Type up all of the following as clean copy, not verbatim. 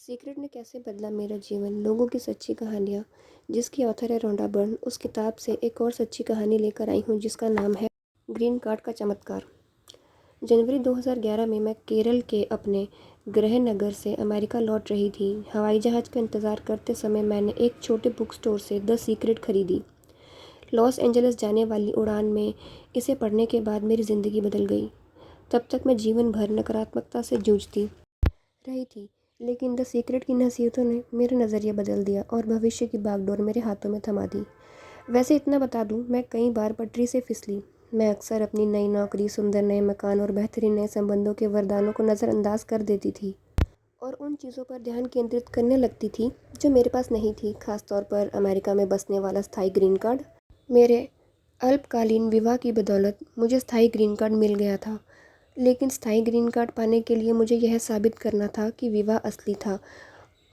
Secret ने कैसे बदला मेरा जीवन, लोगों की सच्ची कहानियाँ, जिसकी ऑथर है रोंडा बर्न। उस किताब से एक और सच्ची कहानी लेकर आई हूँ जिसका नाम है ग्रीन कार्ड का चमत्कार। जनवरी 2011 में मैं केरल के अपने गृह नगर से अमेरिका लौट रही थी। हवाई जहाज़ का इंतज़ार करते समय मैंने एक छोटे बुक स्टोर से द सीक्रेट खरीदी। लॉस एंजलिस जाने वाली उड़ान में इसे पढ़ने के बाद मेरी ज़िंदगी बदल गई। तब तक मैं जीवन भर नकारात्मकता से जूझती रही थी, लेकिन द सीक्रेट की नसीहतों ने मेरा नज़रिया बदल दिया और भविष्य की बागडोर मेरे हाथों में थमा दी। वैसे इतना बता दूं, मैं कई बार पटरी से फिसली। मैं अक्सर अपनी नई नौकरी, सुंदर नए मकान और बेहतरीन नए संबंधों के वरदानों को नज़रअंदाज कर देती थी और उन चीज़ों पर ध्यान केंद्रित करने लगती थी जो मेरे पास नहीं थी। खासतौर पर अमेरिका में बसने वाला स्थायी ग्रीन कार्ड। मेरे अल्पकालीन विवाह की बदौलत मुझे स्थायी ग्रीन कार्ड मिल गया था, लेकिन स्थायी ग्रीन कार्ड पाने के लिए मुझे यह साबित करना था कि विवाह असली था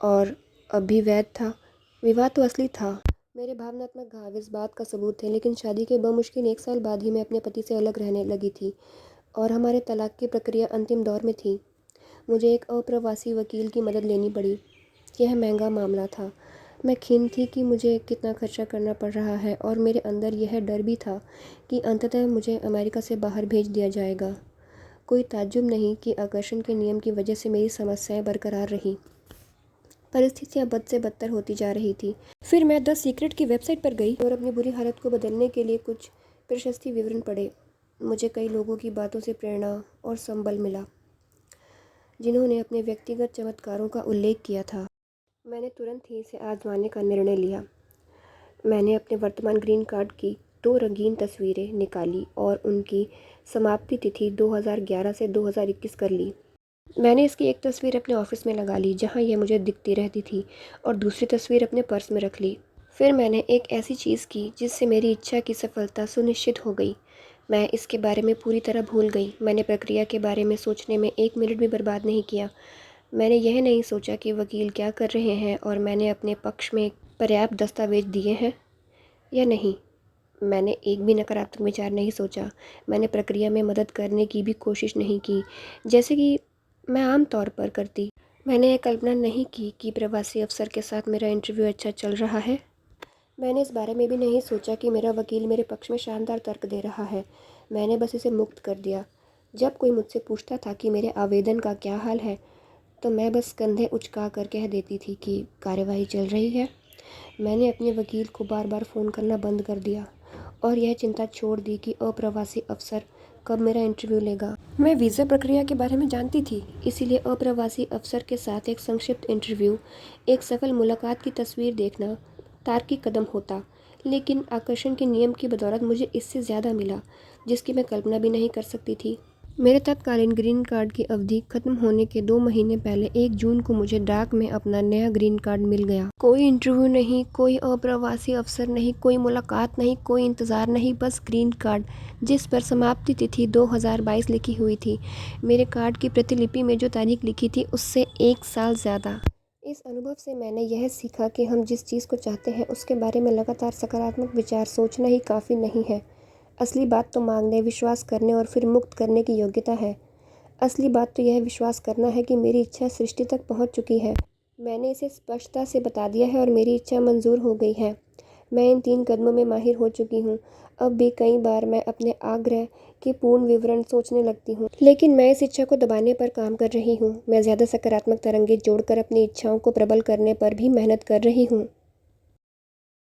और अब भी वैध था। विवाह तो असली था। मेरे भावनात्मक घाव इस बात का सबूत थे, लेकिन शादी के बमुश्किल 1 साल बाद ही मैं अपने पति से अलग रहने लगी थी और हमारे तलाक की प्रक्रिया अंतिम दौर में थी। मुझे एक अप्रवासी वकील की मदद लेनी पड़ी। यह महंगा मामला था। मैं खिन्न थी कि मुझे कितना खर्चा करना पड़ रहा है और मेरे अंदर यह डर भी था कि अंततः मुझे अमेरिका से बाहर भेज दिया जाएगा। कोई ताज्जुब नहीं कि आकर्षण के नियम की वजह से मेरी समस्याएं बरकरार रहीं। परिस्थितियां बद से बदतर होती जा रही थी। फिर मैं द सीक्रेट की वेबसाइट पर गई और अपनी बुरी हालत को बदलने के लिए कुछ प्रशस्ति विवरण पढ़े। मुझे कई लोगों की बातों से प्रेरणा और संबल मिला, जिन्होंने अपने व्यक्तिगत चमत्कारों का उल्लेख किया था। मैंने तुरंत ही इसे आजमाने का निर्णय लिया। मैंने अपने वर्तमान ग्रीन कार्ड की 2 रंगीन तस्वीरें निकाली और उनकी समाप्ति तिथि 2011 से 2021 कर ली। मैंने इसकी एक तस्वीर अपने ऑफिस में लगा ली, जहां यह मुझे दिखती रहती थी, और दूसरी तस्वीर अपने पर्स में रख ली। फिर मैंने एक ऐसी चीज़ की जिससे मेरी इच्छा की सफलता सुनिश्चित हो गई। मैं इसके बारे में पूरी तरह भूल गई। मैंने प्रक्रिया के बारे में सोचने में 1 मिनट भी बर्बाद नहीं किया। मैंने यह नहीं सोचा कि वकील क्या कर रहे हैं और मैंने अपने पक्ष में पर्याप्त दस्तावेज दिए हैं या नहीं। मैंने एक भी नकारात्मक विचार नहीं सोचा। मैंने प्रक्रिया में मदद करने की भी कोशिश नहीं की, जैसे कि मैं आम तौर पर करती। मैंने यह कल्पना नहीं की कि प्रवासी अफसर के साथ मेरा इंटरव्यू अच्छा चल रहा है। मैंने इस बारे में भी नहीं सोचा कि मेरा वकील मेरे पक्ष में शानदार तर्क दे रहा है। मैंने बस इसे मुक्त कर दिया। जब कोई मुझसे पूछता था कि मेरे आवेदन का क्या हाल है, तो मैं बस कंधे उचका कर कह देती थी कि कार्यवाही चल रही है। मैंने अपने वकील को बार बार फ़ोन करना बंद कर दिया और यह चिंता छोड़ दी कि अप्रवासी अफसर कब मेरा इंटरव्यू लेगा। मैं वीज़ा प्रक्रिया के बारे में जानती थी, इसीलिए अप्रवासी अफसर के साथ एक संक्षिप्त इंटरव्यू, एक सफल मुलाकात की तस्वीर देखना तार्किक कदम होता। लेकिन आकर्षण के नियम की बदौलत मुझे इससे ज़्यादा मिला, जिसकी मैं कल्पना भी नहीं कर सकती थी। मेरे तत्कालीन ग्रीन कार्ड की अवधि खत्म होने के 2 महीने पहले 1 जून को मुझे डाक में अपना नया ग्रीन कार्ड मिल गया। कोई इंटरव्यू नहीं, कोई अप्रवासी अफसर नहीं, कोई मुलाकात नहीं, कोई इंतज़ार नहीं, बस ग्रीन कार्ड, जिस पर समाप्ति तिथि 2022 लिखी हुई थी। मेरे कार्ड की प्रतिलिपि में जो तारीख लिखी थी उससे 1 साल ज़्यादा। इस अनुभव से मैंने यह सीखा कि हम जिस चीज़ को चाहते हैं उसके बारे में लगातार सकारात्मक विचार सोचना ही काफ़ी नहीं है। असली बात तो मांगने, विश्वास करने और फिर मुक्त करने की योग्यता है। असली बात तो यह विश्वास करना है कि मेरी इच्छा सृष्टि तक पहुंच चुकी है। मैंने इसे स्पष्टता से बता दिया है और मेरी इच्छा मंजूर हो गई है। मैं इन 3 कदमों में माहिर हो चुकी हूँ। अब भी कई बार मैं अपने आग्रह के पूर्ण विवरण सोचने लगती हूँ, लेकिन मैं इस इच्छा को दबाने पर काम कर रही हूँ। मैं ज़्यादा सकारात्मक तरंगें जोड़कर अपनी इच्छाओं को प्रबल करने पर भी मेहनत कर रही हूँ।